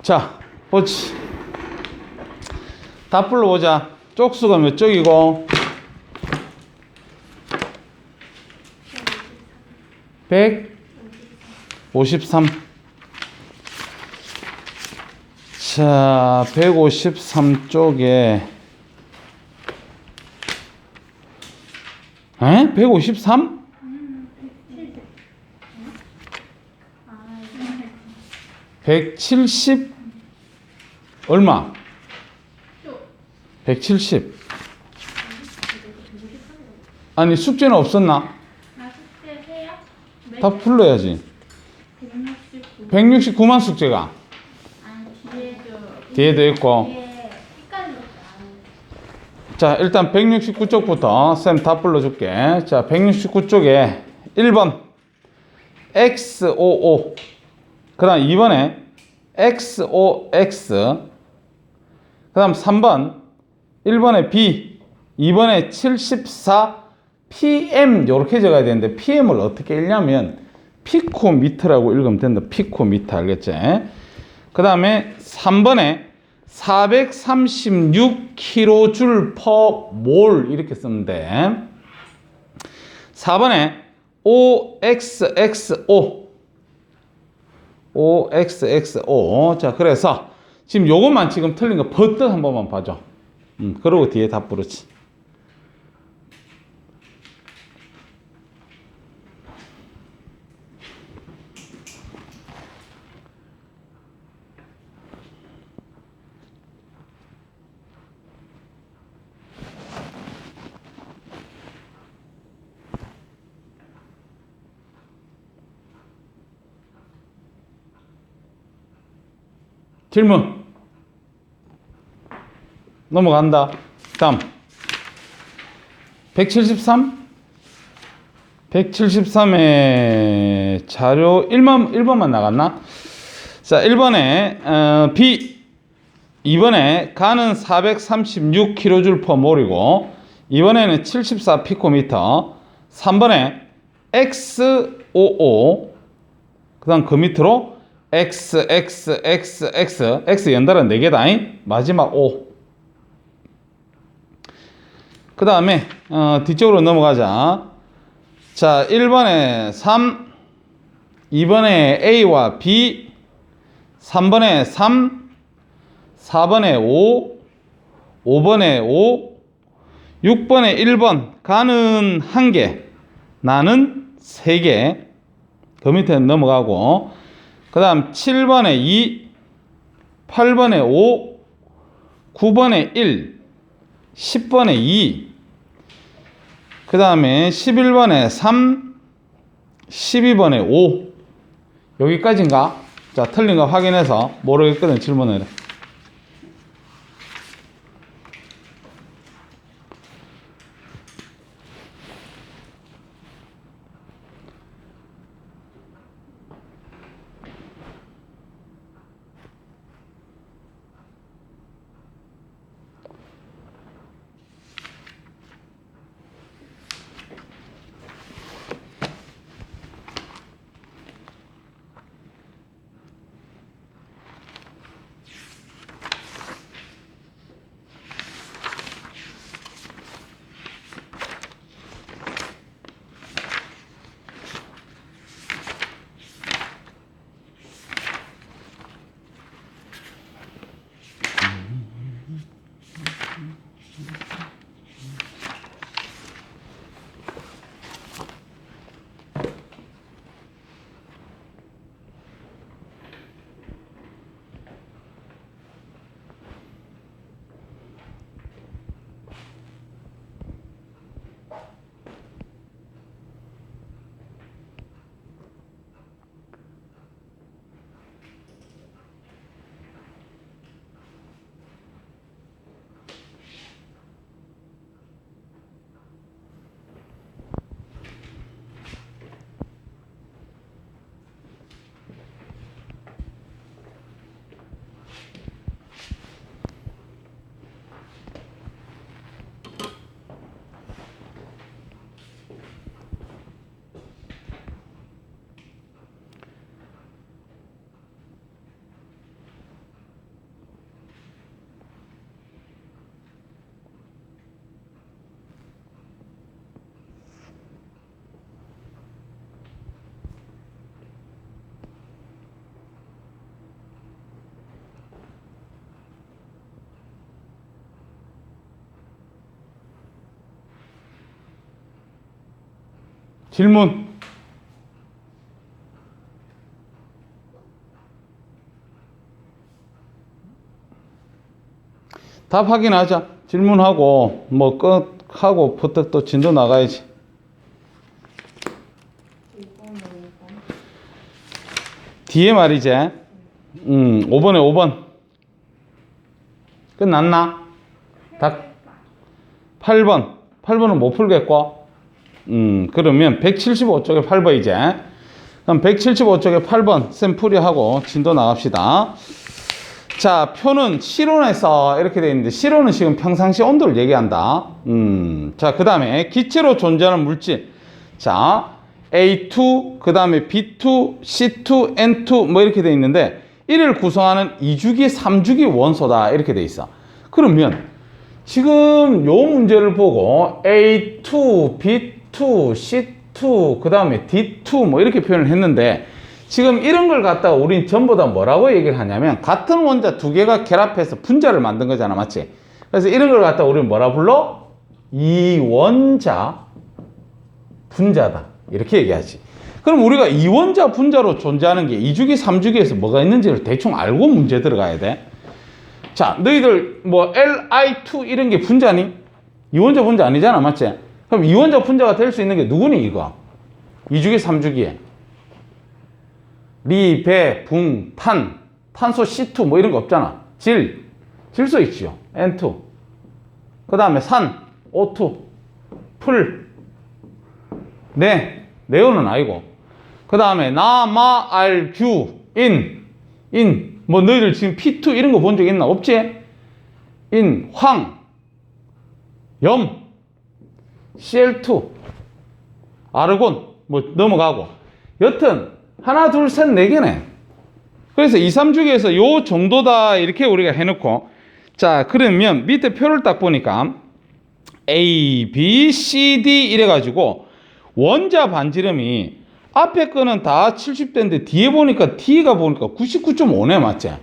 자, 보지. 다 불러보자. 쪽수가 몇 쪽이고? 153. 자, 153쪽에 153? 170 얼마? 170. 아니 숙제는 없었나? 숙제 해요? 다 풀러야지. 169만 숙제가 뒤에도 있고. 자, 일단 169쪽부터 쌤 다 불러줄게. 자, 169쪽에 1번 XOO, 그 다음 2번에 XOX, 그 다음 3번 1번에 B, 2번에 74 PM 이렇게 적어야 되는데 PM을 어떻게 읽냐면 피코미터라고 읽으면 된다. 피코미터, 알겠지? 그 다음에 3번에 436kJ/mol 이렇게 쓰면 돼. 4번에 OXXO, OXXO. 자, 그래서 지금 요것만 지금 틀린 거 버뜩 한 번만 봐줘. 그러고 뒤에 다 부르지. 질문 넘어간다. 다음 173? 173에 자료 1번만 나갔나? 자, 1번에 B, 2번에 가는 436kJ/mol이고 2번에는 74 피코미터, 3번에 XOO, 그 다음 그 밑으로 X, X, X, X, X 연달아 4개다. 마지막 O. 그 다음에 뒤쪽으로 넘어가자. 자, 1번에 3, 2번에 A와 B, 3번에 3, 4번에 5, 5번에 5, 6번에 1번 가는 1개, 나는 3개. 그 밑에 넘어가고, 그 다음 7번에 2, 8번에 5, 9번에 1, 10번에 2, 그 다음에 11번에 3, 12번에 5. 여기까지인가? 자, 틀린 거 확인해서 모르겠거든 질문을. 질문. 답 확인하자. 질문하고 뭐 끝하고 부터 또 진도 나가야지. 5번에 뒤에 말이지. 5번에 5번. 끝났나? 다 8번. 8번은 못 풀겠고. 그러면 175쪽에 8번이지. 그럼 175쪽에 8번 쌤 풀이하고 진도 나갑시다. 자, 표는 실온에서 이렇게 되어 있는데 실온은 지금 평상시 온도를 얘기한다. 자, 그 다음에 기체로 존재하는 물질. 자, A2, 그 다음에 B2, C2, N2 뭐 이렇게 되어 있는데 이를 구성하는 2주기, 3주기 원소다 이렇게 되어 있어. 그러면 지금 요 문제를 보고 A2, B2, C2, 그 다음에 D2 뭐 이렇게 표현을 했는데 지금 이런 걸 갖다가 우린 전부 다 뭐라고 얘기를 하냐면 같은 원자 두 개가 결합해서 분자를 만든 거잖아, 맞지? 그래서 이런 걸 갖다가 우리는 뭐라 불러? 이원자 분자다 이렇게 얘기하지. 그럼 우리가 이원자 분자로 존재하는 게 2주기, 3주기에서 뭐가 있는지를 대충 알고 문제 들어가야 돼. 자, 너희들 뭐 Li2 이런 게 분자니? 이원자 분자 아니잖아, 맞지? 그럼 이원자 분자가 될 수 있는 게 누구니 이거? 2주기, 3주기에 리, 배, 붕, 탄, 탄소 C2 뭐 이런 거 없잖아. 질소 있지요. N2. 그 다음에 산, O2. 풀, 네온은 아니고. 그 다음에 나, 마, 알, 규, 인. 뭐 너희들 지금 P2 이런 거 본 적 있나? 없지? 황, 염, Cl2, 아르곤 뭐 넘어가고. 여튼 하나, 둘, 셋, 네 개네. 그래서 2, 3주기에서 요 정도다 이렇게 우리가 해놓고 자 그러면 밑에 표를 딱 보니까 A, B, C, D 이래가지고 원자 반지름이 앞에 거는 다 70대인데 뒤에 보니까 D가 보니까 99.5네 맞지?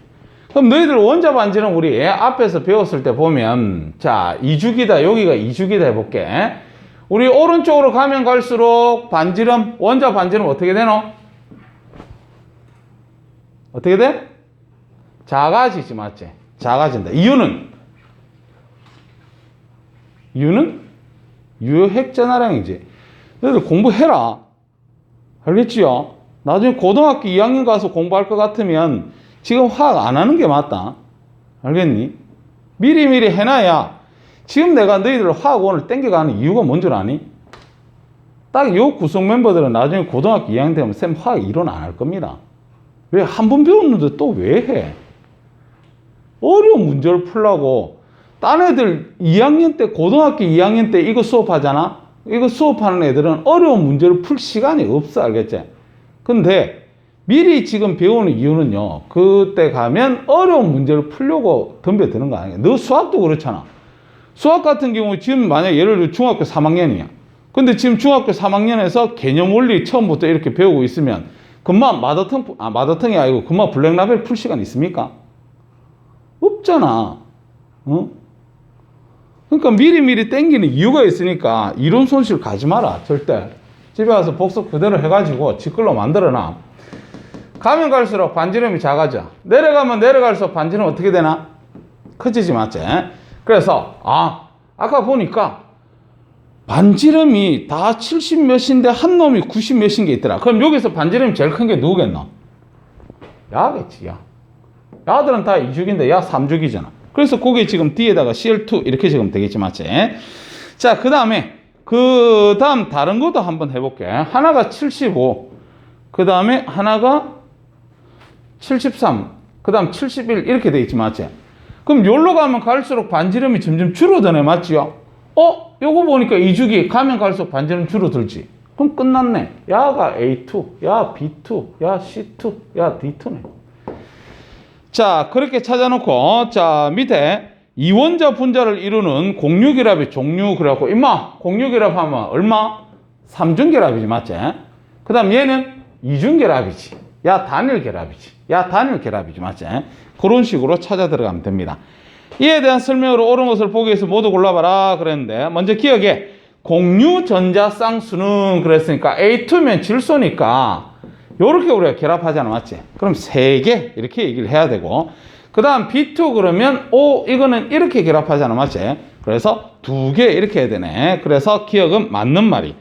그럼 너희들 원자 반지름 우리 앞에서 배웠을 때 보면 자 2주기다 여기가 2주기다 해볼게. 우리 오른쪽으로 가면 갈수록 반지름 원자 반지름 어떻게 되노? 어떻게 돼? 작아지지 맞지? 작아진다. 이유는 유효핵전화량이지. 너희들 공부해라. 알겠지요? 나중에 고등학교 2학년 가서 공부할 것 같으면 지금 화학 안 하는 게 맞다. 알겠니? 미리미리 해놔야 지금 내가 너희들 화학원을 땡겨가는 이유가 뭔 줄 아니? 딱 요 구성 멤버들은 나중에 고등학교 2학년 되면 쌤 화학 이론 안 할 겁니다. 왜? 한 번 배웠는데 또 왜 해? 어려운 문제를 풀라고. 딴 애들 2학년 때, 고등학교 2학년 때 이거 수업하잖아? 이거 수업하는 애들은 어려운 문제를 풀 시간이 없어. 알겠지? 근데 미리 지금 배우는 이유는요. 그때 가면 어려운 문제를 풀려고 덤벼드는 거 아니야. 너 수학도 그렇잖아. 수학 같은 경우 지금 만약 예를 들어 중학교 3학년이야. 근데 지금 중학교 3학년에서 개념 원리 처음부터 이렇게 배우고 있으면 금방 마더텅이 아니고 금방 블랙라벨 풀 시간 있습니까? 없잖아. 어? 그러니까 미리미리 땡기는 이유가 있으니까 이론 손실 가지 마라. 절대. 집에 가서 복습 그대로 해가지고 지글로 만들어놔. 가면 갈수록 반지름이 작아져. 내려가면 내려갈수록 반지름 어떻게 되나? 커지지 맞지? 그래서 아까 보니까 반지름이 다 70 몇인데 한 놈이 90 몇인 게 있더라. 그럼 여기서 반지름이 제일 큰 게 누구겠노? 야겠지, 야. 야들은 다 2주기인데 야 3주기잖아. 그래서 그게 지금 D에다가 Cl2 이렇게 지금 되겠지, 맞지? 자, 그 다음 다른 것도 한번 해볼게. 하나가 75, 그 다음에 하나가 73, 그 다음 71 이렇게 되겠지, 맞지? 그럼 여기로 가면 갈수록 반지름이 점점 줄어드네, 맞지요? 요거 보니까 2주기 가면 갈수록 반지름 줄어들지. 그럼 끝났네. 야가 A2, 야 B2, 야 C2, 야 D2네. 자, 그렇게 찾아놓고, 자, 밑에 이원자 분자를 이루는 공유결합의 종류, 그래갖고, 임마, 공유결합 하면 얼마? 3중결합이지, 맞지? 그 다음 얘는 2중결합이지. 야, 단일결합이지, 맞지? 그런 식으로 찾아 들어가면 됩니다. 이에 대한 설명으로 옳은 것을 보기 위해서 모두 골라봐라 그랬는데, 먼저 기억해. 공유 전자 쌍수는 그랬으니까 A2면 질소니까 요렇게 우리가 결합하잖아, 맞지? 그럼 3개 이렇게 얘기를 해야 되고, 그 다음 B2 그러면 이거는 이렇게 결합하잖아, 맞지? 그래서 2개 이렇게 해야 되네. 그래서 기억은 맞는 말이.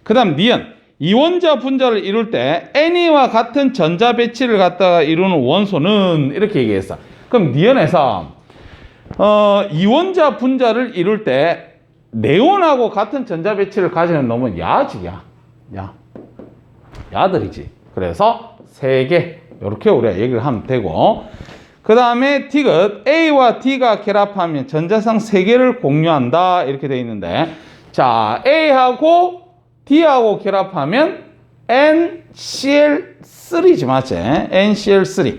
그 다음 니은, 이원자 분자를 이룰 때 N이와 같은 전자 배치를 갖다가 이루는 원소는 이렇게 얘기했어. 그럼 니은에서 이원자 분자를 이룰 때 네온하고 같은 전자 배치를 가지는 놈은 야지, 야들이지. 그래서 3개 이렇게 우리가 얘기를 하면 되고, 그 다음에 디귿 A와 D가 결합하면 전자상 3개를 공유한다 이렇게 되어 있는데, 자, A하고 D하고 결합하면 NCl3지, 맞지? NCl3.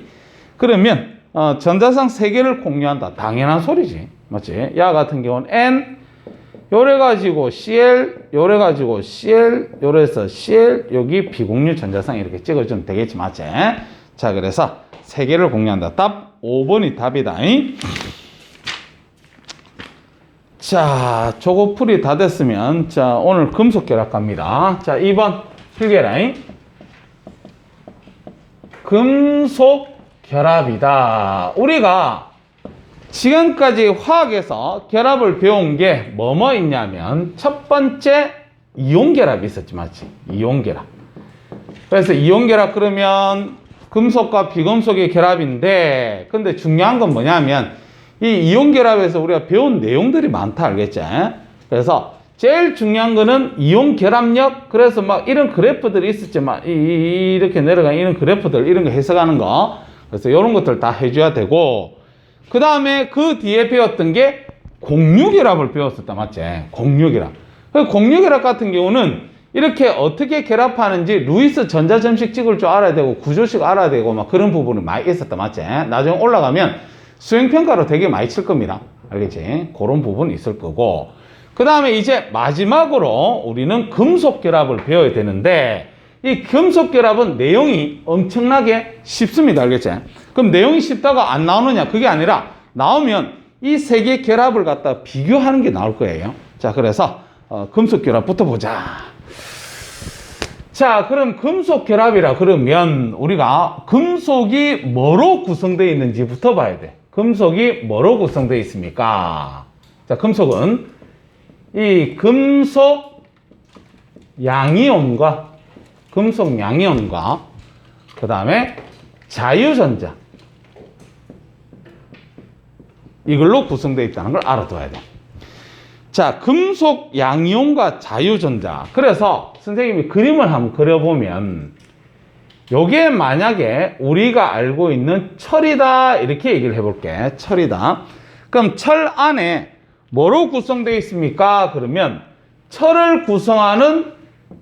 그러면 전자상 3개를 공유한다. 당연한 소리지, 맞지? 야 같은 경우는 N 요래 가지고 Cl, 요래 가지고 Cl, 요래서 Cl, 여기 비공유 전자상 이렇게 찍어주면 되겠지, 맞지? 자, 그래서 3개를 공유한다. 답 5번이 답이다. 자, 저거 풀이 다 됐으면, 자, 오늘 금속 결합 갑니다. 자, 2번 필기해라. 금속 결합이다. 우리가 지금까지 화학에서 결합을 배운 게 뭐뭐 있냐면, 첫 번째 이온 결합이 있었지, 맞지? 이온 결합. 그래서 이온 결합 그러면 금속과 비금속의 결합인데, 근데 중요한 건 뭐냐면 이 이온 결합에서 우리가 배운 내용들이 많다, 알겠지? 그래서 제일 중요한 거는 이온 결합력. 그래서 막 이런 그래프들이 있었지만 이렇게 내려가는 이런 그래프들, 이런 거 해석하는 거, 그래서 이런 것들 다 해줘야 되고, 그 다음에 그 뒤에 배웠던 게 공유결합을 배웠었다, 맞지? 공유결합. 공유결합 같은 경우는 이렇게 어떻게 결합하는지 루이스 전자점식 찍을 줄 알아야 되고 구조식 알아야 되고 막 그런 부분이 많이 있었다, 맞지? 나중에 올라가면 수행평가로 되게 많이 칠 겁니다, 알겠지? 그런 부분이 있을 거고, 그 다음에 이제 마지막으로 우리는 금속결합을 배워야 되는데, 이 금속결합은 내용이 엄청나게 쉽습니다, 알겠지? 그럼 내용이 쉽다가 안 나오느냐? 그게 아니라 나오면 이 3개 결합을 갖다 비교하는 게 나올 거예요. 자, 그래서 금속결합부터 보자. 자, 그럼 금속결합이라 그러면 우리가 금속이 뭐로 구성되어 있는지부터 봐야 돼. 금속이 뭐로 구성되어 있습니까? 자, 금속은 이 금속 양이온과 그 다음에 자유전자, 이걸로 구성되어 있다는 걸 알아둬야 돼. 자, 금속 양이온과 자유전자. 그래서 선생님이 그림을 한번 그려보면 요게 만약에 우리가 알고 있는 철이다 이렇게 얘기를 해볼게. 철이다. 그럼 철 안에 뭐로 구성되어 있습니까? 그러면 철을 구성하는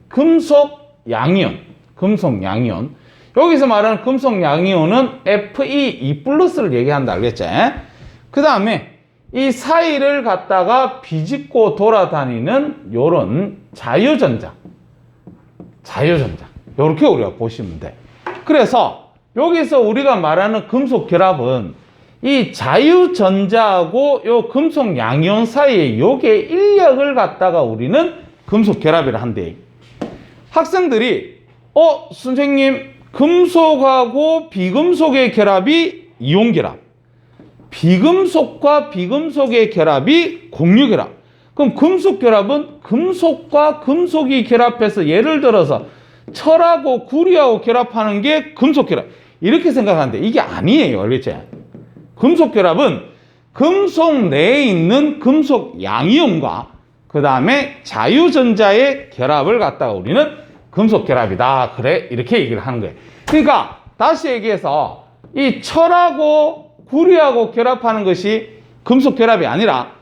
금속 양이온. 여기서 말하는 금속 양이온은 Fe, 2+를 얘기한다, 알겠지? 그 다음에 이 사이를 갖다가 비집고 돌아다니는 요런 자유전자. 요렇게 우리가 보시면 돼. 그래서 여기서 우리가 말하는 금속 결합은 이 자유전자하고 요 금속 양이온 사이에 요게 인력을 갖다가 우리는 금속 결합이라 한대. 학생들이 선생님, 금속하고 비금속의 결합이 이온 결합, 비금속과 비금속의 결합이 공유 결합. 그럼 금속 결합은 금속과 금속이 결합해서, 예를 들어서 철하고 구리하고 결합하는 게 금속 결합, 이렇게 생각하는데 이게 아니에요, 알겠지? 금속 결합은 금속 내에 있는 금속 양이온과 그 다음에 자유전자의 결합을 갖다가 우리는 금속 결합이다, 그래, 이렇게 얘기를 하는 거예요. 그러니까 다시 얘기해서 이 철하고 구리하고 결합하는 것이 금속 결합이 아니라,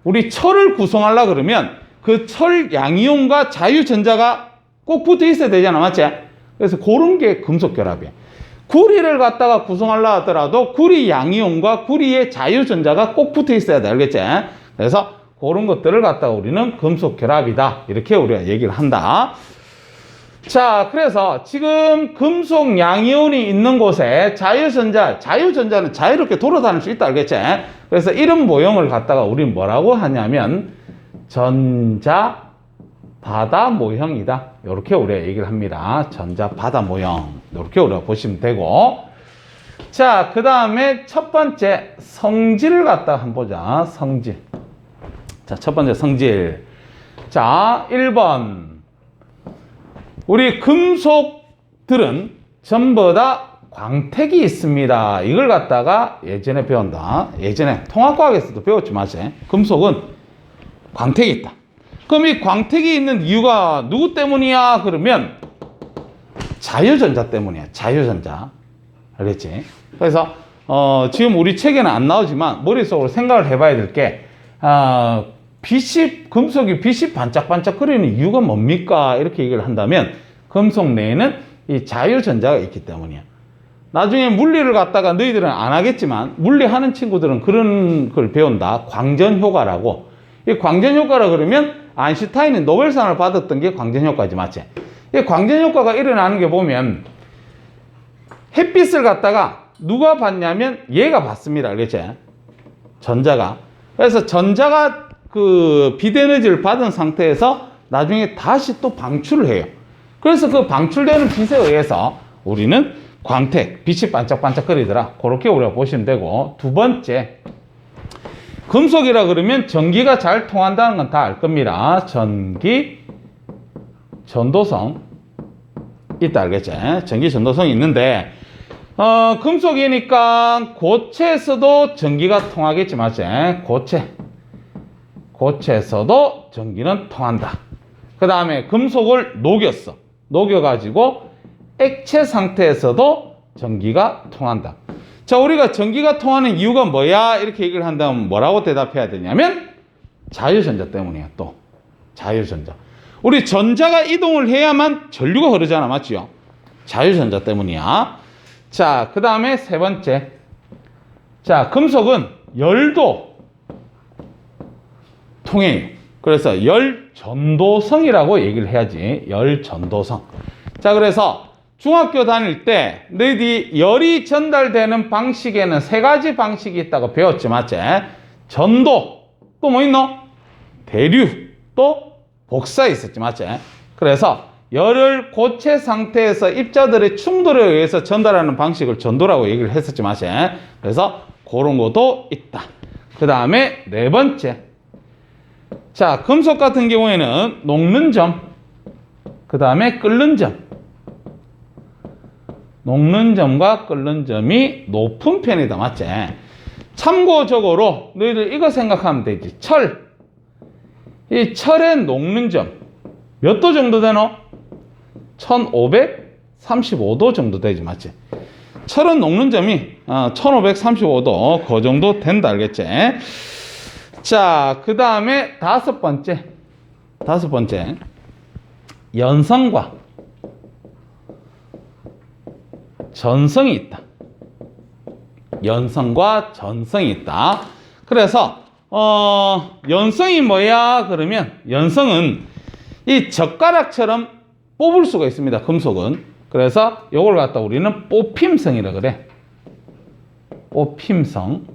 우리 철을 구성하려고 그러면 그 철 양이온과 자유전자가 꼭 붙어 있어야 되잖아, 맞지? 그래서 그런 게 금속 결합이에요. 구리를 갖다가 구성하려 하더라도 구리 양이온과 구리의 자유전자가 꼭 붙어 있어야 돼, 알겠지? 그래서 그런 것들을 갖다가 우리는 금속 결합이다, 이렇게 우리가 얘기를 한다. 자, 그래서 지금 금속 양이온이 있는 곳에 자유전자는 자유롭게 돌아다닐 수 있다, 알겠지? 그래서 이런 모형을 갖다가 우리는 뭐라고 하냐면 전자 바다 모형이다. 이렇게 우리가 얘기를 합니다. 전자 바다 모형. 이렇게 우리가 보시면 되고. 자, 그 다음에 첫 번째 성질을 갖다가 한번 보자. 성질. 자, 첫 번째 성질. 자, 1번. 우리 금속들은 전부 다 광택이 있습니다. 이걸 갖다가 예전에 배운다. 예전에 통합과학에서도 배웠지 마세요. 금속은 광택이 있다. 그럼 이 광택이 있는 이유가 누구 때문이야? 그러면 자유전자 때문이야. 자유전자. 알겠지? 그래서 지금 우리 책에는 안 나오지만 머릿속으로 생각을 해봐야 될 게 금속이 빛이 반짝반짝거리는 이유가 뭡니까? 이렇게 얘기를 한다면 금속 내에는 이 자유전자가 있기 때문이야. 나중에 물리를 갖다가 너희들은 안 하겠지만 물리하는 친구들은 그런 걸 배운다. 광전효과라고. 이 광전효과라 그러면 아인슈타인이 노벨상을 받았던 게 광전효과지, 맞지? 이 광전효과가 일어나는 게 보면 햇빛을 갖다가 누가 봤냐면 얘가 봤습니다. 알겠지? 전자가. 그래서 전자가 그 빛에너지를 받은 상태에서 나중에 다시 또 방출을 해요. 그래서 그 방출되는 빛에 의해서 우리는 광택, 빛이 반짝반짝거리더라. 그렇게 우리가 보시면 되고. 두 번째, 금속이라 그러면 전기가 잘 통한다는 건 다 알 겁니다. 전기, 전도성 있다, 알겠지? 전기, 전도성이 있는데 금속이니까 고체에서도 전기가 통하겠지, 맞지? 고체에서도 전기는 통한다. 그 다음에 금속을 녹였어. 녹여가지고 액체 상태에서도 전기가 통한다. 자, 우리가 전기가 통하는 이유가 뭐야? 이렇게 얘기를 한다면 뭐라고 대답해야 되냐면 자유전자 때문이야. 또 자유전자. 우리 전자가 이동을 해야만 전류가 흐르잖아, 맞지요? 자유전자 때문이야. 자, 그 다음에 세 번째. 자, 금속은 열도 통해요. 그래서 열전도성이라고 얘기를 해야지. 열전도성. 자, 그래서 중학교 다닐 때 너희들이 열이 전달되는 방식에는 세 가지 방식이 있다고 배웠지, 맞지? 전도, 또 뭐 있노? 대류, 또 복사 있었지, 맞지? 그래서 열을 고체 상태에서 입자들의 충돌에 의해서 전달하는 방식을 전도라고 얘기를 했었지, 맞지? 그래서 그런 것도 있다. 그 다음에 네 번째. 자, 금속 같은 경우에는 녹는 점, 그 다음에 끓는 점. 녹는 점과 끓는 점이 높은 편이다, 맞지? 참고적으로 너희들 이거 생각하면 되지. 철. 이 철의 녹는 점 몇 도 정도 되노? 1535도 정도 되지, 맞지? 철은 녹는 점이 1535도 그 정도 된다, 알겠지? 자, 그 다음에 다섯 번째. 연성과 전성이 있다. 연성과 전성이 있다. 그래서 연성이 뭐야? 그러면 연성은 이 젓가락처럼 뽑을 수가 있습니다. 금속은. 그래서 이걸 갖다 우리는 뽑힘성이라 그래. 뽑힘성.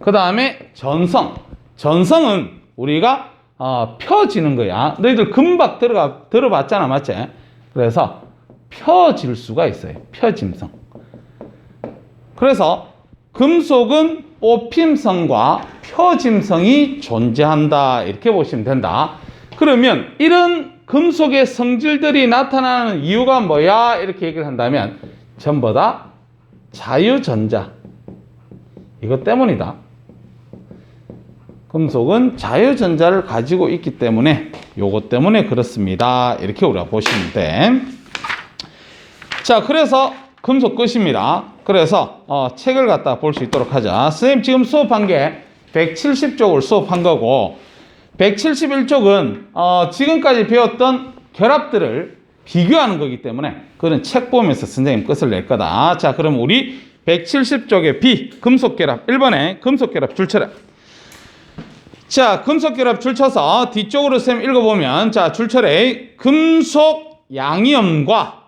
그 다음에 전성. 전성은 우리가 펴지는 거야. 너희들 금박 들어봤잖아, 맞지? 그래서 펴질 수가 있어요. 펴짐성. 그래서 금속은 뽑힘성과 펴짐성이 존재한다. 이렇게 보시면 된다. 그러면 이런 금속의 성질들이 나타나는 이유가 뭐야? 이렇게 얘기를 한다면 전부 다 자유전자. 이것 때문이다. 금속은 자유전자를 가지고 있기 때문에 요것 때문에 그렇습니다. 이렇게 우리가 보시면 돼. 자, 그래서 금속 끝입니다. 그래서 책을 갖다 볼 수 있도록 하자. 선생님 지금 수업한 게 170쪽을 수업한 거고 171쪽은 지금까지 배웠던 결합들을 비교하는 거기 때문에 그건 책 보면서 선생님 끝을 낼 거다. 자, 그럼 우리 170쪽의 B, 금속결합 1번에 금속결합 줄쳐라. 자, 금속결합 줄쳐서 뒤쪽으로 선생님 읽어보면 자, 줄쳐래. 금속 양이염과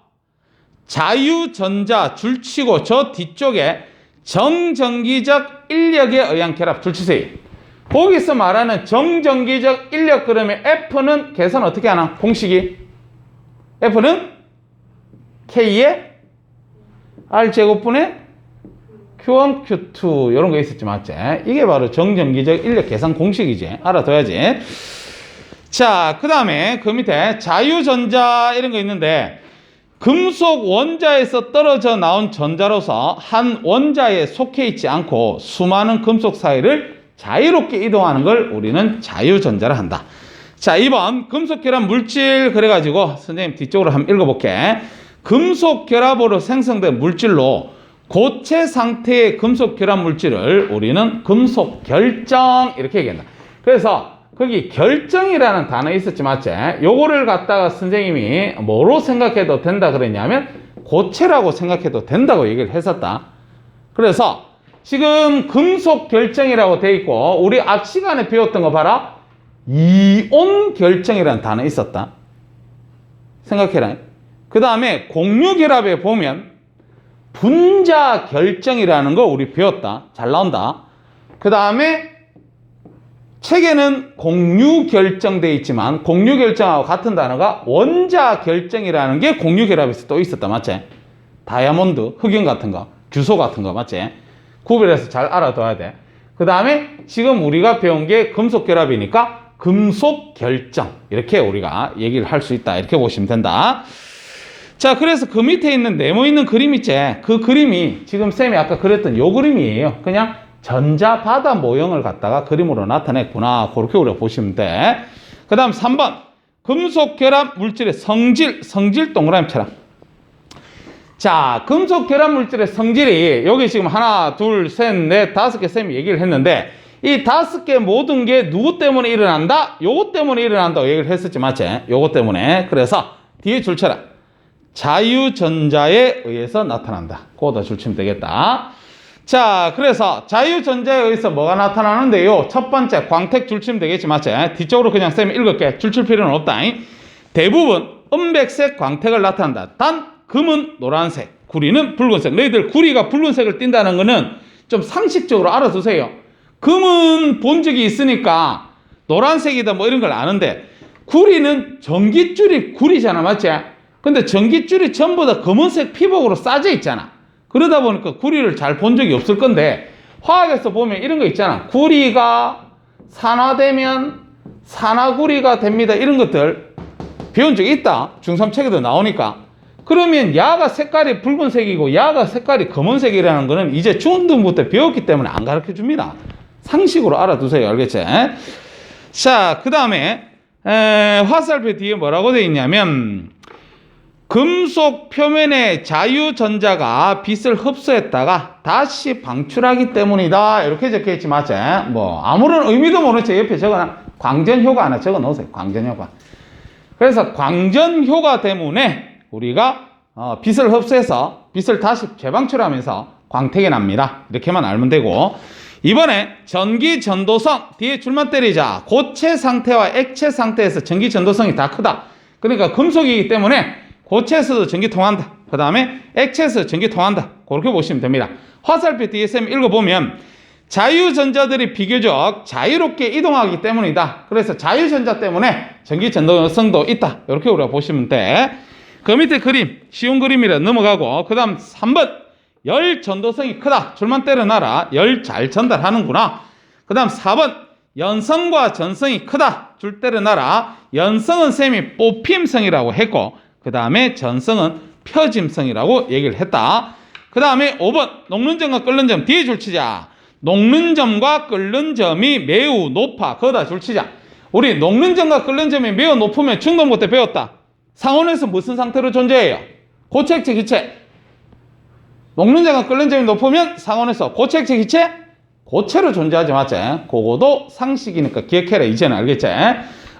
자유전자 줄치고 저 뒤쪽에 정전기적 인력에 의한 결합 줄치세요. 거기서 말하는 정전기적 인력 그러면 F는 계산 어떻게 하나? 공식이 F는 K의 R제곱분의 Q1, Q2 이런 거 있었지 맞지? 이게 바로 정전기적 인력 계산 공식이지. 알아둬야지. 자, 그 다음에 그 밑에 자유전자 이런 거 있는데 금속 원자에서 떨어져 나온 전자로서 한 원자에 속해 있지 않고 수많은 금속 사이를 자유롭게 이동하는 걸 우리는 자유전자라 한다. 자, 2번 금속 결합 물질 그래가지고 선생님 뒤쪽으로 한번 읽어볼게. 금속 결합으로 생성된 물질로 고체 상태의 금속 결합 물질을 우리는 금속 결정 이렇게 얘기한다. 그래서 거기 결정이라는 단어 있었지 맞지? 요거를 갖다가 선생님이 뭐로 생각해도 된다 그랬냐면 고체라고 생각해도 된다고 얘기를 했었다. 그래서 지금 금속 결정이라고 돼 있고 우리 앞 시간에 배웠던 거 봐라. 이온 결정이라는 단어 있었다. 생각해라. 그 다음에 공유결합에 보면 분자 결정이라는 거 우리 배웠다. 잘 나온다. 그 다음에 책에는 공유 결정되어 있지만 공유 결정하고 같은 단어가 원자 결정이라는 게 공유 결합에서 또 있었다. 맞지? 다이아몬드, 흑연 같은 거, 규소 같은 거 맞지? 구별해서 잘 알아둬야 돼. 그 다음에 지금 우리가 배운 게 금속 결합이니까 금속 결정 이렇게 우리가 얘기를 할 수 있다. 이렇게 보시면 된다. 자, 그래서 그 밑에 있는 네모 있는 그림 있지? 그 그림이 지금 쌤이 아까 그렸던 요 그림이에요. 그냥 전자 바다 모형을 갖다가 그림으로 나타냈구나. 그렇게 우리가 보시면 돼. 그 다음 3번 금속 결합 물질의 성질 동그라미 쳐라. 자, 금속 결합 물질의 성질이 여기 지금 하나, 둘, 셋, 넷, 다섯 개 쌤이 얘기를 했는데 이 다섯 개 모든 게 누구 때문에 일어난다? 요것 때문에 일어난다고 얘기를 했었지 맞지? 요것 때문에. 그래서 뒤에 줄 쳐라. 자유전자에 의해서 나타난다. 그거다 줄 치면 되겠다. 자, 그래서 자유전자에 의해서 뭐가 나타나는데요? 첫 번째 광택 줄 치면 되겠지 맞지? 뒤쪽으로 그냥 쌤이 읽을게. 줄 칠 필요는 없다. 대부분 은백색 광택을 나타난다. 단 금은 노란색, 구리는 붉은색. 너희들 구리가 붉은색을 띈다는 거는 좀 상식적으로 알아두세요. 금은 본 적이 있으니까 노란색이다 뭐 이런 걸 아는데 구리는 전깃줄이 구리잖아 맞지? 근데 전깃줄이 전부 다 검은색 피복으로 싸져 있잖아. 그러다 보니까 구리를 잘 본 적이 없을 건데 화학에서 보면 이런 거 있잖아. 구리가 산화되면 산화구리가 됩니다. 이런 것들 배운 적이 있다. 중3 책에도 나오니까. 그러면 야가 색깔이 붉은색이고 야가 색깔이 검은색이라는 거는 이제 중등부터 배웠기 때문에 안 가르쳐 줍니다. 상식으로 알아두세요. 알겠지? 자, 그 다음에 화살표 뒤에 뭐라고 되어 있냐면 금속 표면의 자유전자가 빛을 흡수했다가 다시 방출하기 때문이다. 이렇게 적혀 있지 맞지? 뭐 아무런 의미도 모르는 채 옆에 적어놔. 광전효과 하나 적어 놓으세요. 광전효과. 그래서 광전효과 때문에 우리가 빛을 흡수해서 빛을 다시 재방출하면서 광택이 납니다. 이렇게만 알면 되고 이번에 전기 전도성 뒤에 줄만 때리자. 고체 상태와 액체 상태에서 전기 전도성이 다 크다. 그러니까 금속이기 때문에 고체에서도 전기 통한다. 그 다음에 액체에서 전기 통한다. 그렇게 보시면 됩니다. 화살표 뒤에 쌤 읽어보면 자유전자들이 비교적 자유롭게 이동하기 때문이다. 그래서 자유전자 때문에 전기 전도성도 있다. 이렇게 우리가 보시면 돼. 그 밑에 그림 쉬운 그림이라 넘어가고 그 다음 3번 열 전도성이 크다. 줄만 때려놔라. 열 잘 전달하는구나. 그 다음 4번 연성과 전성이 크다. 줄 때려놔라. 연성은 쌤이 뽑힘성이라고 했고 그 다음에 전성은 펴짐성이라고 얘기를 했다. 그 다음에 5번 녹는 점과 끓는 점 뒤에 줄 치자. 녹는 점과 끓는 점이 매우 높아. 거기다 줄 치자. 우리 녹는 점과 끓는 점이 매우 높으면 중등부 때 배웠다. 상온에서 무슨 상태로 존재해요? 고체, 액체, 기체. 녹는 점과 끓는 점이 높으면 상온에서 고체, 액체, 기체? 고체로 존재하지 맞지? 그거도 상식이니까 기억해라. 이제는 알겠지?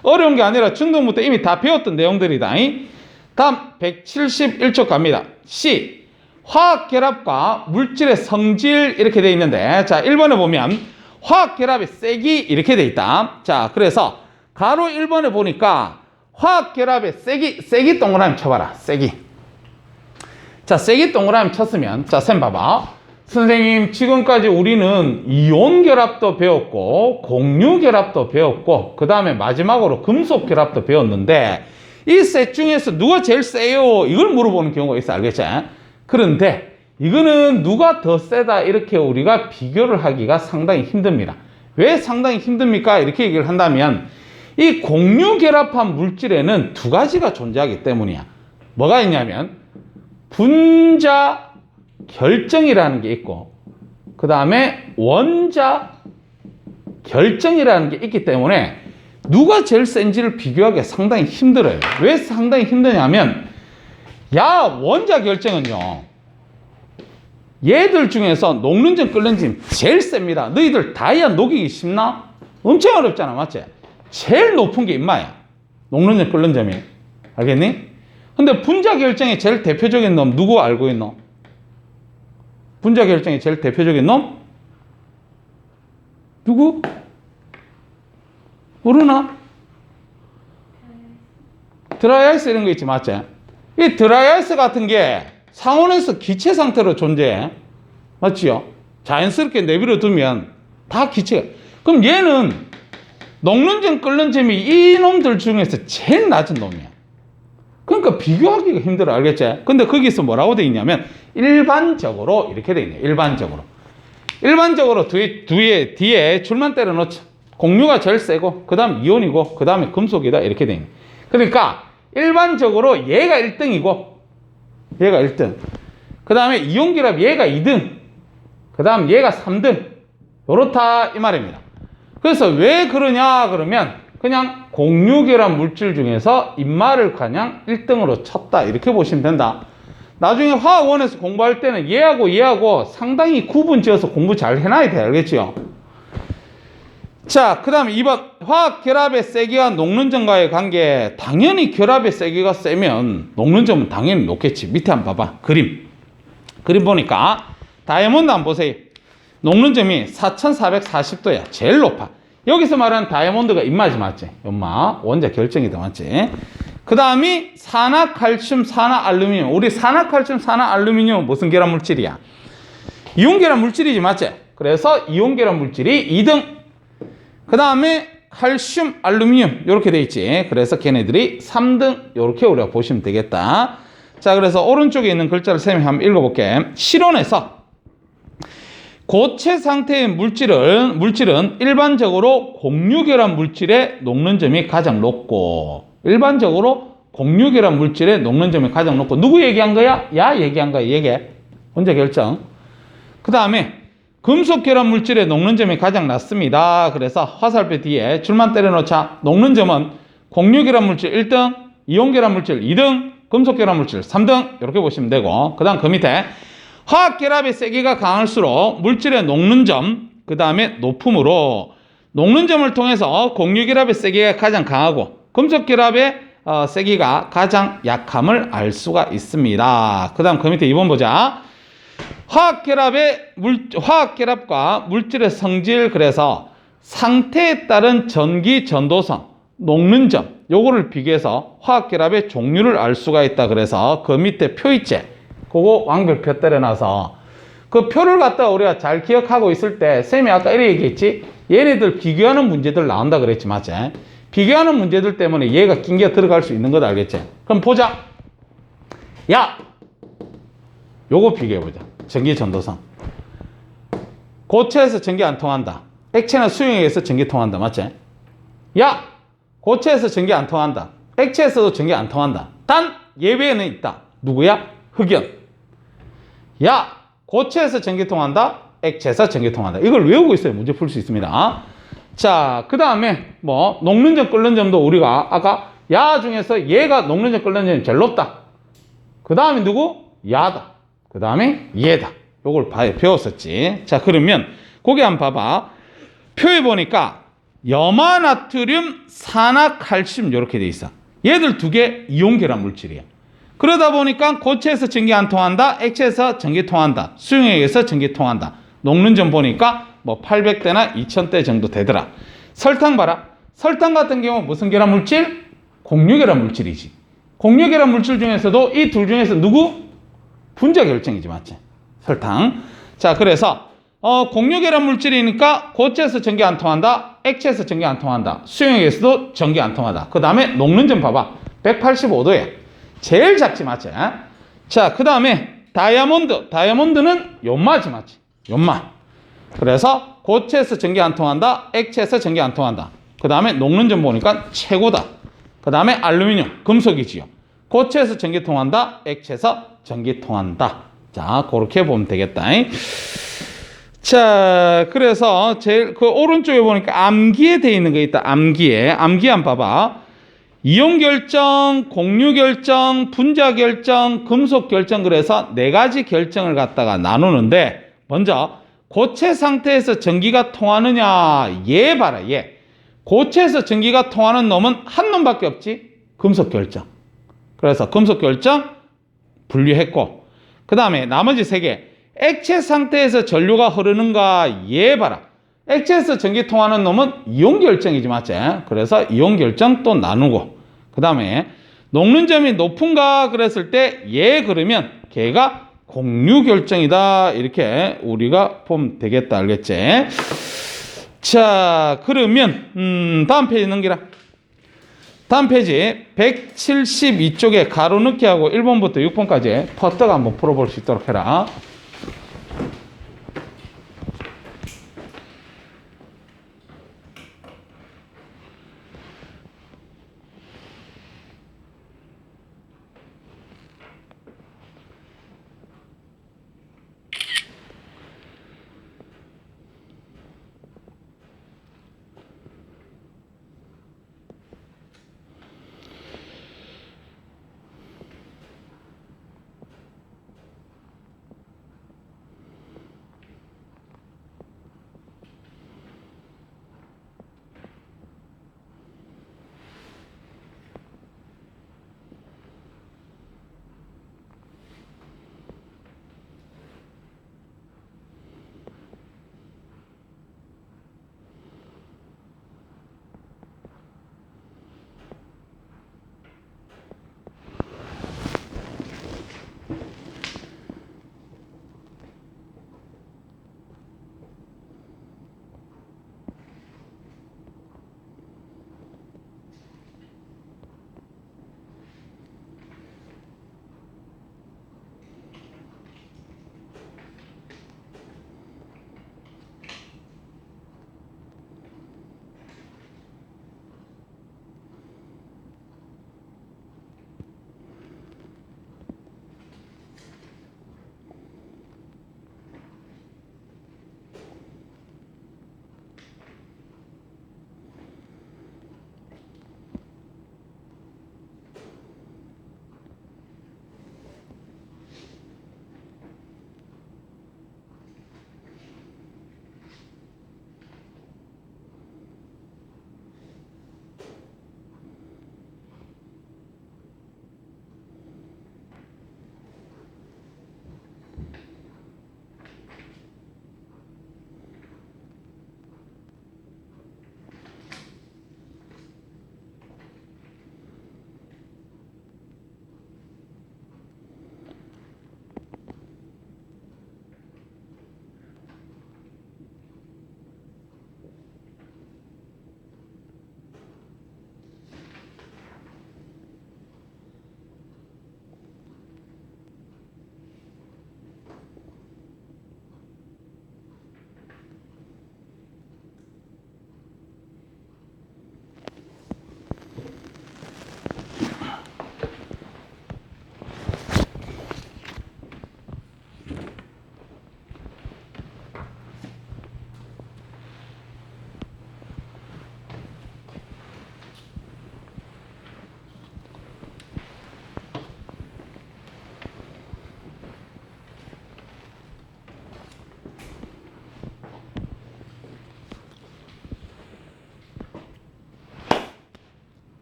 어려운 게 아니라 중등부 때 이미 다 배웠던 내용들이다. 다음 171쪽 갑니다. C. 화학결합과 물질의 성질 이렇게 돼 있는데 자 1번에 보면 화학결합의 세기 이렇게 돼 있다. 자 그래서 가로 1번에 보니까 화학결합의 세기 동그라미 쳐봐라. 세기. 자 세기 동그라미 쳤으면 자 쌤 봐봐. 선생님, 지금까지 우리는 이온 결합도 배웠고 공유 결합도 배웠고 그 다음에 마지막으로 금속 결합도 배웠는데 이 셋 중에서 누가 제일 세요? 이걸 물어보는 경우가 있어. 알겠지? 그런데 이거는 누가 더 세다 이렇게 우리가 비교를 하기가 상당히 힘듭니다. 왜 상당히 힘듭니까? 이렇게 얘기를 한다면 이 공유 결합한 물질에는 두 가지가 존재하기 때문이야. 뭐가 있냐면 분자 결정이라는 게 있고 그 다음에 원자 결정이라는 게 있기 때문에 누가 제일 센지를 비교하기가 상당히 힘들어요. 왜 상당히 힘드냐면 원자 결정은요, 얘들 중에서 녹는점 끓는점 제일 셉니다. 너희들 다이아 녹이기 쉽나? 엄청 어렵잖아. 맞지? 제일 높은 게 임마야. 녹는점 끓는점이. 알겠니? 근데 분자 결정의 제일 대표적인 놈 누구 알고 있노? 분자 결정의 제일 대표적인 놈? 누구? 모르나? 드라이아이스 이런 거 있지, 맞지? 이 드라이아이스 같은 게 상온에서 기체 상태로 존재해. 맞지요? 자연스럽게 내버려 두면 다 기체. 그럼 얘는 녹는 점 끓는 점이 이 놈들 중에서 제일 낮은 놈이야. 그러니까 비교하기가 힘들어. 알겠지? 근데 거기서 뭐라고 돼 있냐면 일반적으로 이렇게 돼 있네. 일반적으로 뒤에 줄만 때려 넣자. 공유가 제일 세고 그 다음 이온이고 그 다음에 금속이다 이렇게 돼 있네. 그러니까 일반적으로 얘가 1등이고 얘가 1등, 그 다음에 이온결합 얘가 2등, 그 다음 얘가 3등, 요렇다 이 말입니다. 그래서 왜 그러냐 그러면 그냥 공유결합 물질 중에서 인마를 그냥 1등으로 쳤다 이렇게 보시면 된다. 나중에 화학원에서 공부할 때는 얘하고 상당히 구분 지어서 공부 잘 해놔야 돼. 알겠지요? 자, 그 다음에 2번. 화학 결합의 세기와 녹는 점과의 관계. 당연히 결합의 세기가 세면 녹는 점은 당연히 높겠지. 밑에 한번 봐봐. 그림 보니까 다이아몬드 한번 보세요. 녹는 점이 4440도야. 제일 높아. 여기서 말하는 다이아몬드가 임마지, 맞지? 임마. 원자 결정이다, 맞지? 그 다음이 산화칼슘, 산화알루미늄. 우리 산화칼슘, 산화알루미늄은 무슨 결합 물질이야? 이온 결합 물질이지, 맞지? 그래서 이온 결합 물질이 2등. 그 다음에 칼슘, 알루미늄 이렇게 돼 있지. 그래서 걔네들이 3등 이렇게 우리가 보시면 되겠다. 자, 그래서 오른쪽에 있는 글자를 쌤이 한번 읽어볼게. 실온에서 고체 상태의 물질은 일반적으로 공유결합 물질의 녹는 점이 가장 높고, 일반적으로 공유결합 물질의 녹는 점이 가장 높고, 누구 얘기한 거야? 얘기한 거야. 얘기해. 원자 결정. 그 다음에 금속 결합 물질의 녹는 점이 가장 낮습니다. 그래서 화살표 뒤에 줄만 때려 놓자. 녹는 점은 공유 결합 물질 1등, 이온 결합 물질 2등, 금속 결합 물질 3등 이렇게 보시면 되고, 그 다음 그 밑에 화학 결합의 세기가 강할수록 물질의 녹는 점, 그 다음에 높음으로 녹는 점을 통해서 공유 결합의 세기가 가장 강하고 금속 결합의 세기가 가장 약함을 알 수가 있습니다. 그 다음 그 밑에 2번 보자. 화학결합과 물질의 성질, 그래서 상태에 따른 전기 전도성, 녹는 점, 요거를 비교해서 화학결합의 종류를 알 수가 있다. 그래서 그 밑에 표 있지? 그거 왕별표 때려놔서 그 표를 갖다가 우리가 잘 기억하고 있을 때, 쌤이 아까 이렇게 얘기했지? 얘네들 비교하는 문제들 나온다 그랬지, 맞지? 비교하는 문제들 때문에 얘가 낑겨 들어갈 수 있는 거 알겠지? 그럼 보자. 요거 비교해보자. 전기 전도성. 고체에서 전기 안 통한다. 액체나 수용에 의해서 전기 통한다. 맞지? 고체에서 전기 안 통한다. 액체에서도 전기 안 통한다. 단 예외는 있다. 누구야? 흑연. 고체에서 전기 통한다. 액체에서 전기 통한다. 이걸 외우고 있어야 문제 풀 수 있습니다. 자, 그 다음에 녹는 점 끓는 점도 우리가 아까 중에서 얘가 녹는 점 끓는 점이 제일 높다. 그 다음에 누구? 야다. 그 다음에 얘다. 요걸 배웠었지. 자, 그러면 거기 한번 봐봐. 표에 보니까 염화나트륨, 산화칼슘 이렇게 돼 있어. 얘들 두 개 이온 결합 물질이야. 그러다 보니까 고체에서 전기 안 통한다. 액체에서 전기 통한다. 수용에 의해서 전기 통한다. 녹는 점 보니까 800대나 2000대 정도 되더라. 설탕 봐라. 설탕 같은 경우 무슨 결합 물질? 공유 결합 물질이지. 공유 결합 물질 중에서도 이 둘 중에서 누구? 분자 결정이지, 맞지? 설탕. 자, 그래서 공유결합 물질이니까 고체에서 전기 안 통한다. 액체에서 전기 안 통한다. 수용액에서도 전기 안 통하다. 그 다음에 녹는 점 봐봐. 185도에 제일 작지, 맞지? 자, 그 다음에 다이아몬드. 다이아몬드는 연마지, 맞지? 연마. 그래서 고체에서 전기 안 통한다. 액체에서 전기 안 통한다. 그 다음에 녹는 점 보니까 최고다. 그 다음에 알루미늄, 금속이지요. 고체에서 전기 통한다. 액체에서 전기 통한다. 자, 그렇게 보면 되겠다. 자, 그래서 제일 그 오른쪽에 보니까 암기에 돼 있는 거 있다. 암기에. 암기 한번 봐봐. 이온 결정, 공유 결정, 분자 결정, 금속 결정, 그래서 네 가지 결정을 갖다가 나누는데, 먼저 고체 상태에서 전기가 통하느냐, 얘 봐라, 얘. 고체에서 전기가 통하는 놈은 한 놈밖에 없지. 금속 결정. 그래서 금속 결정 분류했고, 그 다음에 나머지 세 개. 액체 상태에서 전류가 흐르는가, 얘 봐라. 액체에서 전기 통하는 놈은 이온 결정이지, 맞지? 그래서 이온 결정 또 나누고, 그 다음에 녹는 점이 높은가 그랬을 때 얘 그러면 걔가 공유 결정이다, 이렇게 우리가 보면 되겠다. 알겠지? 자, 그러면 다음 페이지 넘기라. 다음 페이지 172쪽에 가로넣기 하고 1번부터 6번까지 퍼뜩 한번 풀어볼 수 있도록 해라.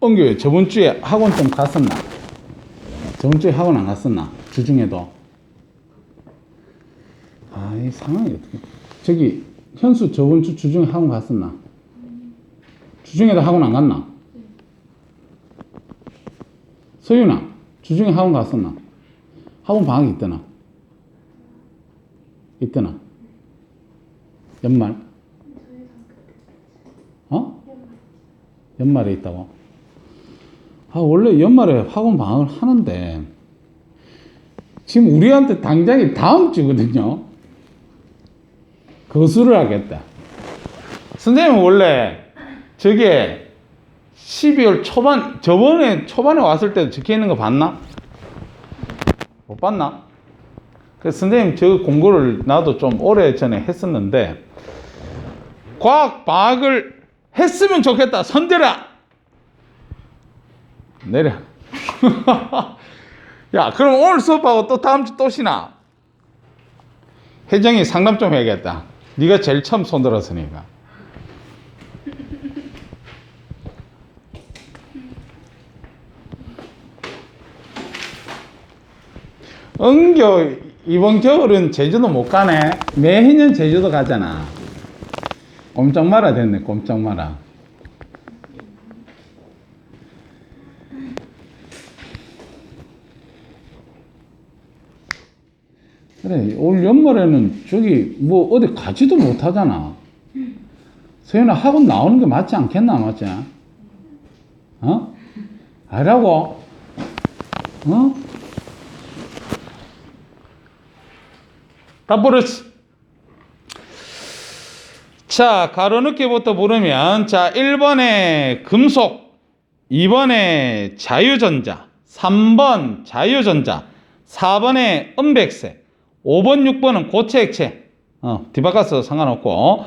은규 저번 주에 학원 좀 갔었나? 저번 주에 학원 안 갔었나? 주중에도. 아, 이 상황이 어떻게. 저기, 현수 저번 주 주중에 학원 갔었나? 주중에도 학원 안 갔나? 서윤아, 주중에 학원 갔었나? 학원 방학이 있더나? 있더나? 연말? 어? 연말에 있다고? 아, 원래 연말에 학원 방학을 하는데, 지금 우리한테 당장이 다음 주거든요. 거수를 하겠다. 선생님은 원래 저게 12월 초반, 저번에 초반에 왔을 때도 적혀 있는 거 봤나? 못 봤나? 그래서 선생님 저 공고를 나도 좀 오래 전에 했었는데, 과학 방학을 했으면 좋겠다. 손대라! 내려. 야, 그럼 오늘 수업하고 또 다음 주 또 쉬나? 혜정이 상담 좀 해야겠다. 네가 제일 처음 손들었으니까. 은교 이번 겨울은 제주도 못 가네. 매년 제주도 가잖아. 꼼짝 마라 됐네. 꼼짝 마라. 그래, 올 연말에는 저기 뭐 어디 가지도 못하잖아. 서연아 학원 나오는 게 맞지 않겠나? 맞지? 어? 아니라고? 어? 다 버렸지. 자, 가로 늦게부터 부르면, 자, 1번에 금속, 2번에 자유전자, 3번 자유전자, 4번에 은백색, 5번, 6번은 고체 액체, 뒤바꿔서 상관없고,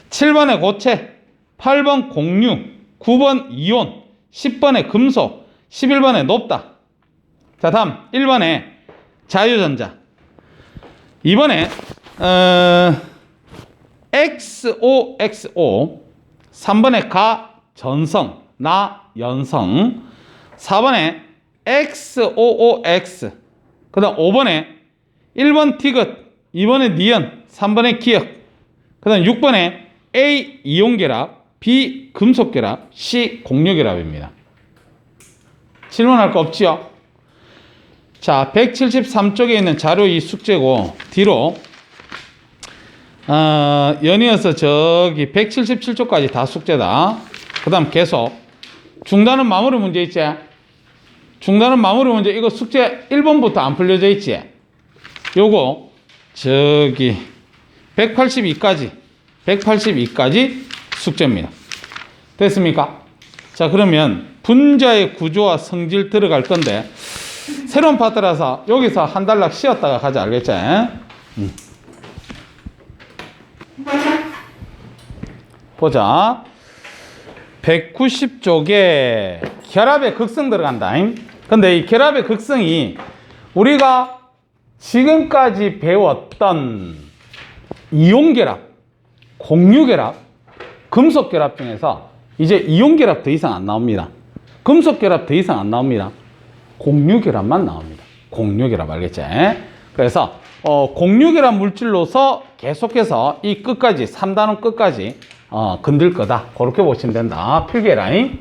7번에 고체, 8번 공유, 9번 이온, 10번에 금속, 11번에 높다. 자, 다음 1번에 자유전자. 2번에 XOXO, 3번에 가전성, 나연성, 4번에 XOOX, 그 다음 5번에 1번 티귿, 2번에 니은, 3번에 기역, 그 다음 6번에 A 이온결합, B 금속결합, C 공유결합입니다. 질문할 거 없지요? 자, 173쪽에 있는 자료 이 숙제고, 뒤로 연이어서 저기 177쪽까지 다 숙제다. 그 다음 계속 중단은 마무리 문제 있지? 중단은 마무리 문제, 이거 숙제 1번부터 안 풀려져 있지? 요거 저기 182까지 숙제입니다. 됐습니까? 자, 그러면 분자의 구조와 성질 들어갈 건데, 새로운 파트라서 여기서 한 달락 쉬었다가 가자. 알겠지? 보자. 190쪽에 결합의 극성 들어간다. 근데 이 결합의 극성이 우리가 지금까지 배웠던 이온결합, 공유결합, 금속결합 중에서 이제 이온결합 더 이상 안 나옵니다. 금속결합 더 이상 안 나옵니다. 공유결합만 나옵니다. 공유결합. 알겠지? 그래서 공유결합 물질로서 계속해서 이 끝까지 3단원 끝까지 건들 거다. 그렇게 보시면 된다. 필기해라잉.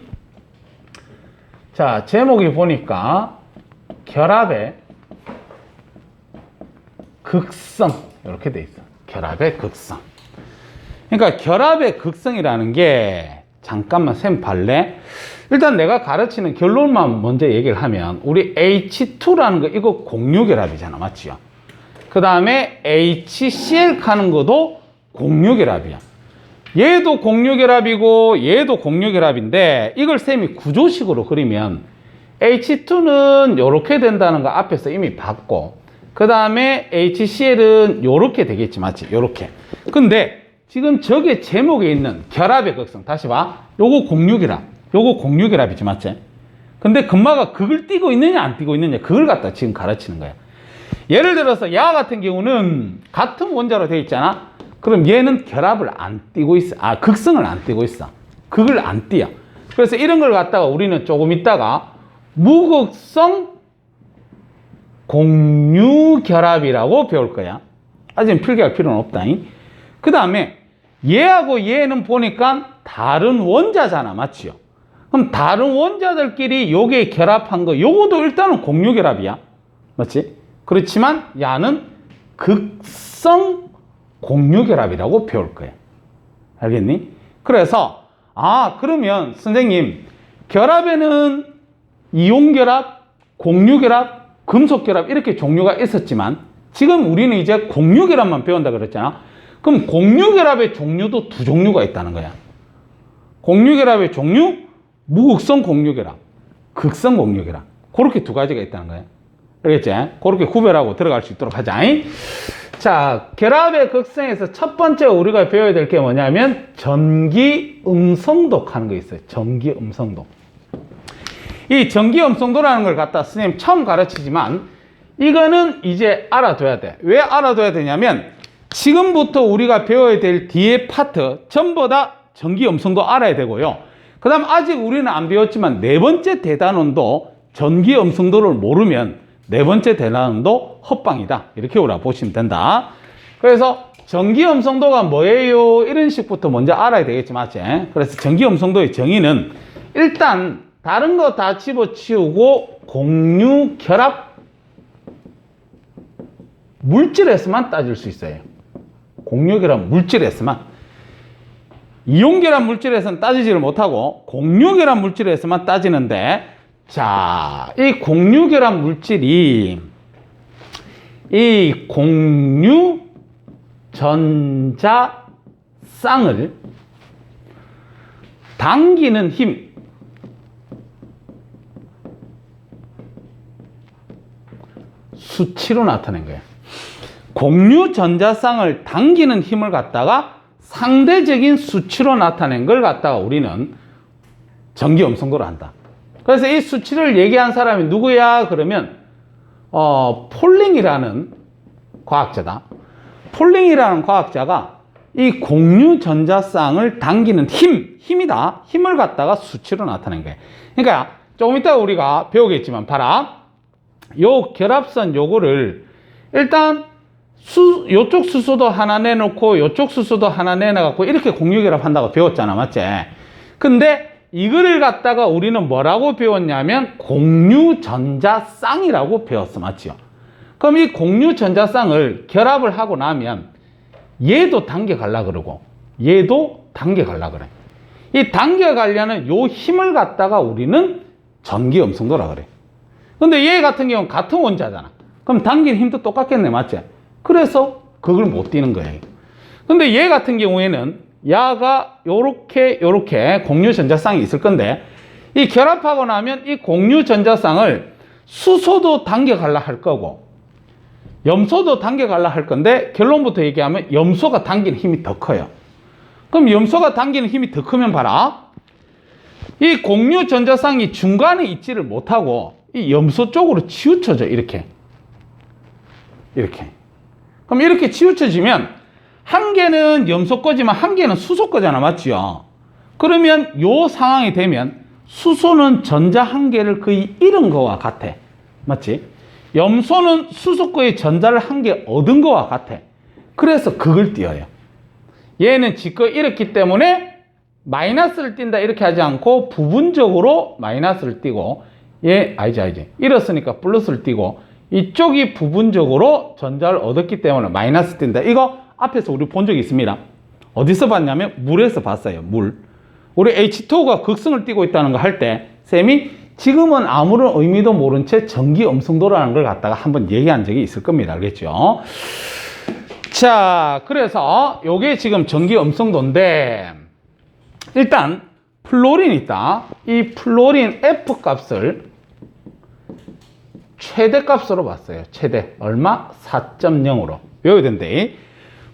자, 제목이 보니까 결합의 극성 이렇게 돼 있어. 결합의 극성. 그러니까 결합의 극성이라는 게, 잠깐만 쌤 발레. 일단 내가 가르치는 결론만 먼저 얘기를 하면, 우리 H2라는 거 이거 공유결합이잖아. 맞지요? 그 다음에 HCl 하는 것도 공유결합이야. 얘도 공유결합이고 얘도 공유결합인데, 이걸 쌤이 구조식으로 그리면 H2는 이렇게 된다는 거 앞에서 이미 봤고, 그 다음에 HCl은 이렇게 되겠지. 맞지? 이렇게. 근데 지금 저게 제목에 있는 결합의 극성, 다시 봐. 요거 공유결합, 요거 공유결합이지. 맞지? 근데 금마가 그걸 띄고 있느냐 안 띄고 있느냐, 그걸 갖다 지금 가르치는 거야. 예를 들어서 야 같은 경우는 같은 원자로 되어 있잖아. 그럼 얘는 결합을 안 띄고 있어. 극성을 안 띄고 있어. 그걸 안 띄어. 그래서 이런 걸 갖다가 우리는 조금 있다가 무극성 공유결합이라고 배울 거야. 아직은 필기할 필요는 없다. 그 다음에 얘하고 얘는 보니까 다른 원자잖아. 맞지요? 그럼 다른 원자들끼리 요게 결합한 거, 요것도 일단은 공유결합이야. 맞지? 그렇지만 야는 극성 공유결합이라고 배울 거예요. 알겠니? 그래서 그러면 선생님 결합에는 이온결합, 공유결합, 금속결합 이렇게 종류가 있었지만 지금 우리는 이제 공유결합만 배운다 그랬잖아. 그럼 공유결합의 종류도 두 종류가 있다는 거야. 공유결합의 종류, 무극성 공유결합, 극성 공유결합. 그렇게 두 가지가 있다는 거야. 알겠지? 그렇게 구별하고 들어갈 수 있도록 하자. 자, 결합의 극성에서 첫 번째 우리가 배워야 될 게 뭐냐면 전기음성독 하는 거 있어요. 전기음성독. 이 전기음성도라는 걸 갖다 선생님 처음 가르치지만 이거는 이제 알아둬야 돼. 왜 알아둬야 되냐면 지금부터 우리가 배워야 될 뒤에 파트 전부 다 전기음성도 알아야 되고요. 그 다음 아직 우리는 안 배웠지만 네 번째 대단원도 전기음성도를 모르면 네 번째 대단원도 헛방이다. 이렇게 우리가 보시면 된다. 그래서 전기음성도가 뭐예요? 이런 식부터 먼저 알아야 되겠지, 맞지? 그래서 전기음성도의 정의는 일단 다른 거 다 집어치우고 공유결합 물질에서만 따질 수 있어요. 공유결합 물질에서만. 이온결합 물질에서는 따지지를 못하고 공유결합 물질에서만 따지는데, 자, 이 공유결합 물질이 이 공유 전자쌍을 당기는 힘, 수치로 나타낸 거예요. 공유 전자쌍을 당기는 힘을 갖다가 상대적인 수치로 나타낸 걸 갖다가 우리는 전기음성도로 한다. 그래서 이 수치를 얘기한 사람이 누구야? 그러면 폴링이라는 과학자다. 폴링이라는 과학자가 이 공유 전자쌍을 당기는 힘이다. 힘을 갖다가 수치로 나타낸 거예요. 그러니까 조금 이따 우리가 배우겠지만 봐라. 요 결합선 요거를 일단 요쪽 수소도 하나 내놓고 요쪽 수소도 하나 내놔갖고 이렇게 공유결합 한다고 배웠잖아, 맞지? 근데 이거를 갖다가 우리는 뭐라고 배웠냐면 공유전자쌍이라고 배웠어, 맞죠? 그럼 이 공유전자쌍을 결합을 하고 나면 얘도 당겨가려 그러고 얘도 당겨가려 그래. 이 당겨가려는 요 힘을 갖다가 우리는 전기음성도라 그래. 근데 얘 같은 경우는 같은 원자잖아. 그럼 당기는 힘도 똑같겠네, 맞지? 그래서 그걸 못 띄는 거예요. 근데 얘 같은 경우에는 야가 요렇게 공유전자쌍이 있을 건데 이 결합하고 나면 이 공유전자쌍을 수소도 당겨가려 할 거고 염소도 당겨가려 할 건데 결론부터 얘기하면 염소가 당기는 힘이 더 커요. 그럼 염소가 당기는 힘이 더 크면 봐라. 이 공유전자쌍이 중간에 있지를 못하고 이 염소 쪽으로 치우쳐져, 이렇게. 그럼 이렇게 치우쳐지면 한 개는 염소 거지만 한 개는 수소 거잖아, 맞지요? 그러면 요 상황이 되면 수소는 전자 한 개를 거의 잃은 거와 같아, 맞지? 염소는 수소 거의 전자를 한 개 얻은 거와 같아. 그래서 그걸 띄어요. 얘는 지거 잃었기 때문에 마이너스를 띈다 이렇게 하지 않고 부분적으로 마이너스를 띄고, 아니지. 잃었으니까 플러스를 띄고 이쪽이 부분적으로 전자를 얻었기 때문에 마이너스 띈다. 이거 앞에서 우리 본 적이 있습니다. 어디서 봤냐면 물에서 봤어요. 물. 우리 H2O가 극성을 띠고 있다는 거 할 때 쌤이 지금은 아무런 의미도 모른 채 전기음성도라는 걸 갖다가 한번 얘기한 적이 있을 겁니다. 알겠죠? 자, 그래서 요게 지금 전기음성도인데 일단 플로린 있다. 이 플로린 F 값을 최대값으로 봤어요. 최대. 얼마? 4.0으로. 외워야 된대.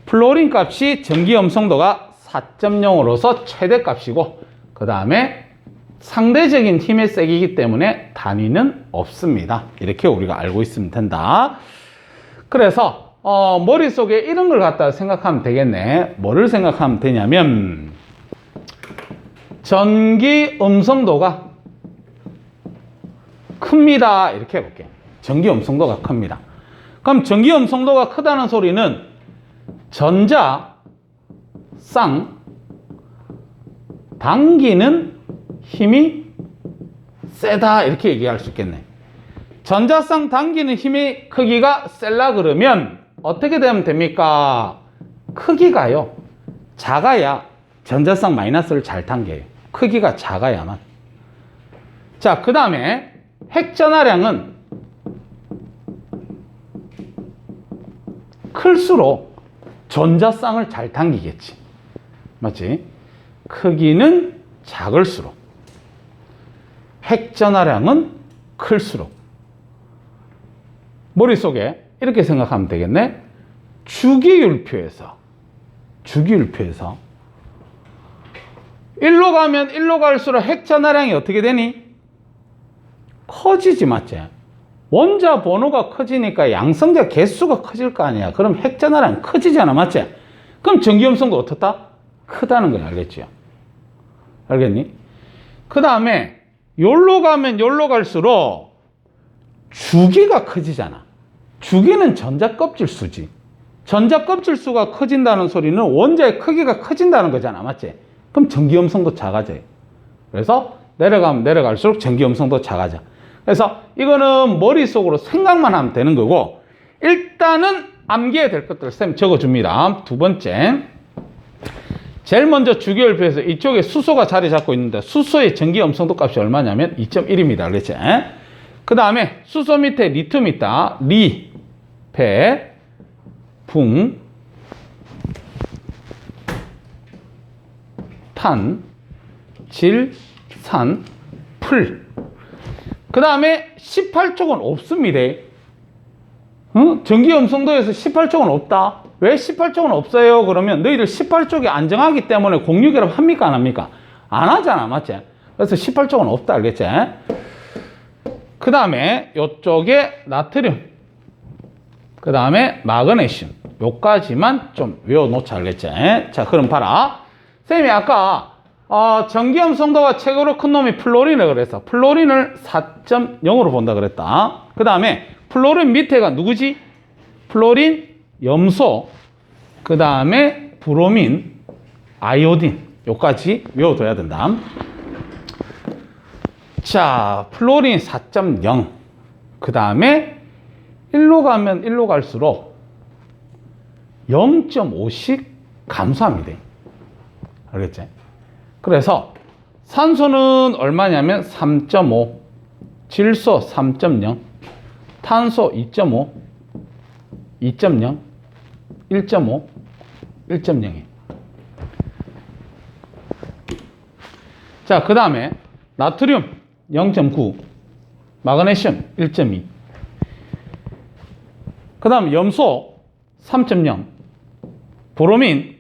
플로린 값이 전기음성도가 4.0으로서 최대값이고 그 다음에 상대적인 힘의 세기이기 때문에 단위는 없습니다. 이렇게 우리가 알고 있으면 된다. 그래서 머릿속에 이런 걸 갖다 생각하면 되겠네. 뭐를 생각하면 되냐면 전기음성도가 큽니다. 이렇게 해볼게. 전기음성도가 큽니다. 그럼 전기음성도가 크다는 소리는 전자쌍 당기는 힘이 세다 이렇게 얘기할 수 있겠네. 전자쌍 당기는 힘의 크기가 셀라 그러면 어떻게 되면 됩니까? 크기가요, 작아야 전자쌍 마이너스를 잘 당겨요. 크기가 작아야만. 자, 그 다음에 핵전하량은 클수록 전자쌍을 잘 당기겠지. 맞지? 크기는 작을수록, 핵전하량은 클수록. 머릿속에 이렇게 생각하면 되겠네. 주기율표에서 일로 가면 일로 갈수록 핵전하량이 어떻게 되니? 커지지, 맞지? 원자 번호가 커지니까 양성자 개수가 커질 거 아니야. 그럼 핵전하량 커지잖아, 맞지? 그럼 전기염성도 어떻다? 크다는 걸 알겠지요? 알겠니? 그 다음에 요로 가면 요로 갈수록 주기가 커지잖아. 주기는 전자껍질 수지. 전자껍질 수가 커진다는 소리는 원자의 크기가 커진다는 거잖아, 맞지? 그럼 전기염성도 작아져요. 그래서 내려가면 내려갈수록 전기염성도 작아져. 그래서 이거는 머릿속으로 생각만 하면 되는 거고, 일단은 암기해야 될 것들을 쌤 적어줍니다. 두 번째, 제일 먼저 주기율표에서 이쪽에 수소가 자리 잡고 있는데 수소의 전기염성도 값이 얼마냐면 2.1입니다. 그렇지? 그 다음에 수소 밑에 리튬 있다. 리, 배, 붕, 탄, 질, 산, 풀. 그 다음에 18족은 없습니다. 전기염성도에서 18족은 없다. 왜 18족은 없어요? 그러면 너희들 18족이 안 정하기 때문에 공유결합 합니까? 안 합니까? 안 하잖아, 맞지? 그래서 18족은 없다, 알겠지? 그 다음에 이쪽에 나트륨, 그 다음에 마그네슘, 요까지만 좀 외워놓자, 알겠지? 자, 그럼 봐라. 쌤이 아까 전기염성도가 최고로 큰 놈이 플로린을 그래서 플로린을 4.0으로 본다 그랬다. 그 다음에 플로린 밑에가 누구지? 플로린, 염소, 그 다음에 브로민, 아이오딘, 요까지 외워둬야 된다. 자, 플로린 4.0. 그 다음에 1로 가면 1로 갈수록 0.5씩 감소합니다. 알겠지? 그래서 산소는 얼마냐면 3.5, 질소 3.0, 탄소 2.5, 2.0, 1.5, 1.0이. 자, 그 다음에 나트륨 0.9, 마그네슘 1.2, 그 다음 염소 3.0, 브로민